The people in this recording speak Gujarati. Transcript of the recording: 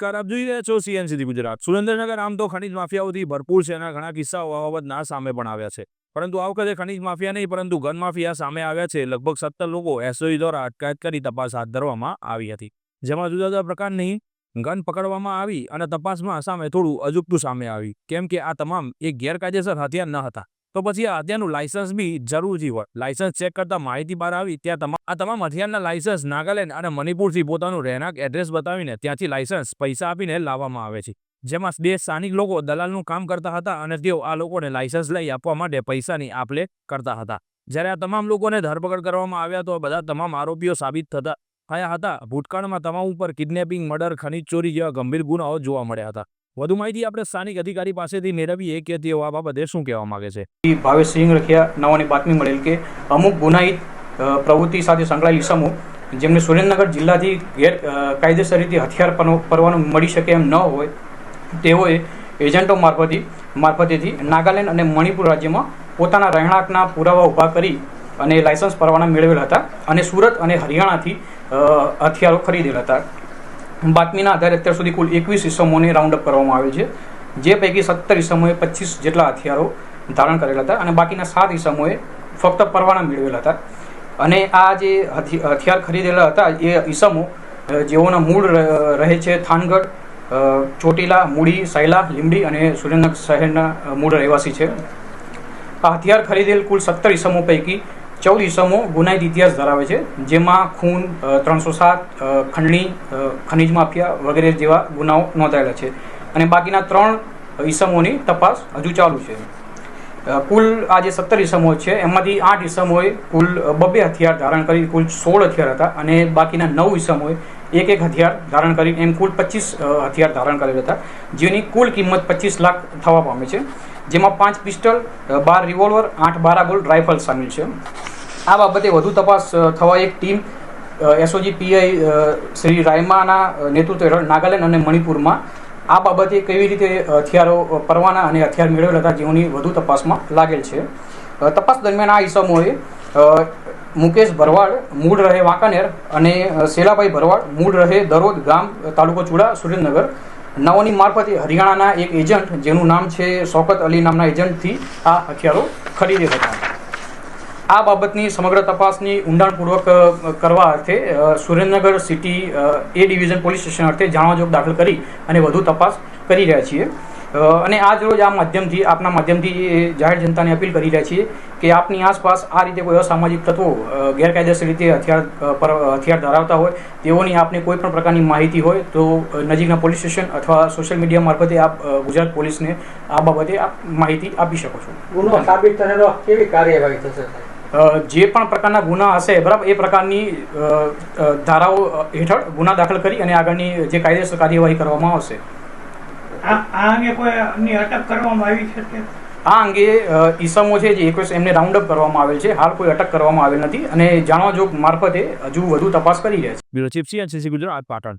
નમસ્કાર, આપ જોઈ રહ્યા છો CNCT ગુજરાત। સુરેન્દ્રનગર આમ તો ખનીજ માફિયાઓથી ભરપૂર છે અને ઘણા કિસ્સાઓ આ બાબતના સામે પણ આવ્યા છે, પરંતુ આ વખતે ખનીજ માફિયા નહીં પરંતુ ગન માફિયા સામે આવ્યા છે। લગભગ 17 લોકો SOE દ્વારા અટકાયત કરી તપાસ હાથ ધરવામાં આવી હતી, જેમાં જુદા જુદા પ્રકારની ગન પકડવામાં આવી અને તપાસમાં સામે થોડું અજુગતું સામે આવી, કેમ કે આ તમામ એક ગેરકાયદેસર હથિયાર ન હતા। તો પછી આ હથિયારનું લાયસન્સ બી જરૂરી હોય। લાયસન્સ ચેક કરતા માહિતી બહાર આવી ત્યાં આ તમામ હથિયારના લાયસન્સ નાગાલેન્ડ અને મણિપુરથી પોતાનું રહેણાંક એડ્રેસ બતાવીને ત્યાંથી લાયસન્સ પૈસા આપીને લાવવામાં આવે છે, જેમાં બે સ્થાનિક લોકો દલાલનું કામ કરતા હતા અને તેઓ આ લોકોને લાયસન્સ લઈ આપવા માટે પૈસાની આપ-લે કરતા હતા। જ્યારે આ તમામ લોકોને ધરપકડ કરવામાં આવ્યા તો બધા તમામ આરોપીઓ સાબિત થયા હતા। ભૂતકાળમાં તમામ ઉપર કિડનેપિંગ, મર્ડર, ખનીજ ચોરી જેવા ગંભીર ગુનાઓ જોવા મળ્યા હતા। વધુ માહિતી આપણે સ્થાનિક અધિકારી પાસેથી મેળવીએ કે તેઓ આ બાબતે શું કહેવા માંગે છે। ભાવેશ સિંહ રખિયા નાઓની બાતમી મળેલ કે અમુક ગુનાહિત પ્રવૃત્તિ સાથે સંકળાયેલ ઇસમો જેમને સુરેન્દ્રનગર જિલ્લાથી ગેરકાયદેસર રીતે હથિયાર પરવાનું મળી શકે એમ ન હોય તેઓએ એજન્ટો મારફતેથી નાગાલેન્ડ અને મણિપુર રાજ્યમાં પોતાના રહેણાંકના પુરાવા ઊભા કરી અને લાયસન્સ પરવાના મેળવેલ હતા અને સુરત અને હરિયાણાથી હથિયારો ખરીદેલ હતા। બાતમીના આધારે અત્યાર સુધી કુલ 21 ઇસમોને રાઉન્ડ અપ કરવામાં આવેલ છે, જે પૈકી 17 ઇસમોએ 25 જેટલા હથિયારો ધારણ કરેલા હતા અને બાકીના 7 ઇસમોએ ફક્ત પરવાના મેળવેલા હતા। અને આ જે હથિયાર ખરીદેલા હતા એ ઇસમો જેઓના મૂળ રહે છે થાનગઢ, ચોટીલા, મૂડી, સાયલા, લીંબડી અને સુરેન્દ્રનગર શહેરના મૂળ રહેવાસી છે। આ હથિયાર ખરીદેલ કુલ 17 ઇસમો પૈકી 14 ઇસમો ગુનાહિત ઇતિહાસ ધરાવે છે, જેમાં ખૂન, 307, ખંડણી, ખનીજ માફિયા વગેરે જેવા ગુનાઓ નોંધાયેલા છે અને બાકીના 3 ઇસમોની તપાસ હજુ ચાલુ છે। કુલ આ જે 17 ઇસમો છે એમાંથી 8 ઇસમોએ કુલ 2 હથિયાર ધારણ કરી કુલ 16 હથિયાર હતા અને બાકીના 9 ઇસમોએ એક હથિયાર ધારણ કરી એમ કુલ 25 હથિયાર ધારણ કરેલા હતા, જેની કુલ કિંમત 25 લાખ થવા પામે છે, જેમાં 5 પિસ્ટલ, 12 રિવોલ્વર, 8 12 રાઇફલ સામેલ છે। આ બાબતે વધુ તપાસ થવા એક ટીમ SOG PI શ્રી રાયમાના નેતૃત્વ હેઠળ નાગાલેન્ડ અને મણિપુરમાં આ બાબતે કેવી રીતે હથિયારો પરવાના અને હથિયાર મેળવેલા હતા જેઓની વધુ તપાસમાં લાગેલ છે। તપાસ દરમિયાન આ ઇસમોએ મુકેશ ભરવાડ મૂળ રહે વાંકાનેર અને શેલાભાઈ ભરવાડ મૂળ રહે દરોદ ગામ, તાલુકો ચુડા, સુરેન્દ્રનગર નાઓની મારફતે હરિયાણાના એક એજન્ટ જેનું નામ છે શૌકત અલી નામના એજન્ટથી આ હથિયારો ખરીદેલ હતા। આ બાબતની સમગ્ર તપાસની ઊંડાણપૂર્વક કરવા અર્થે Surendranagar city A division police station અર્થે જાણવાજોગ દાખલ કરી અને વધુ તપાસ કરી રહ્યા છીએ અને આજ રોજ આ માધ્યમથી આપના માધ્યમથી જાહેર જનતાને અપીલ કરી રહ્યા છીએ કે આપની આસપાસ આ રીતે કોઈ અસામાજિક તત્વો ગેરકાયદેસર રીતે હથિયાર ધરાવતા હોય તેઓની આપને કોઈ પણ પ્રકારની માહિતી હોય તો નજીકના પોલીસ સ્ટેશન અથવા સોશિયલ મીડિયા મારફતે આપ ગુજરાત પોલીસને આ બાબતે આપ માહિતી આપી શકો છો। ગુનો સાબિત થયેલો કેવી કાર્યવાહી થશે? જે પણ પ્રકારના ગુના હશે બરાબર એ પ્રકારની ધારાઓ હેઠળ ગુના દાખલ કરી અને આગળની જે કાયદેસર કાર્યવાહી કરવામાં આવશે। આ અંગે કોઈ અન્ય અટક કરવામાં આવી છે? આ અંગે ઇસમો છે જે 21 એમને રાઉન્ડ અપ કરવામાં આવેલ છે, હાલ કોઈ અટક કરવામાં આવેલ નથી અને જાણવાજોગ મારફતે હજુ વધુ તપાસ કરી રહ્યા છે। Bureau chief CNCT Gujarat, Patan.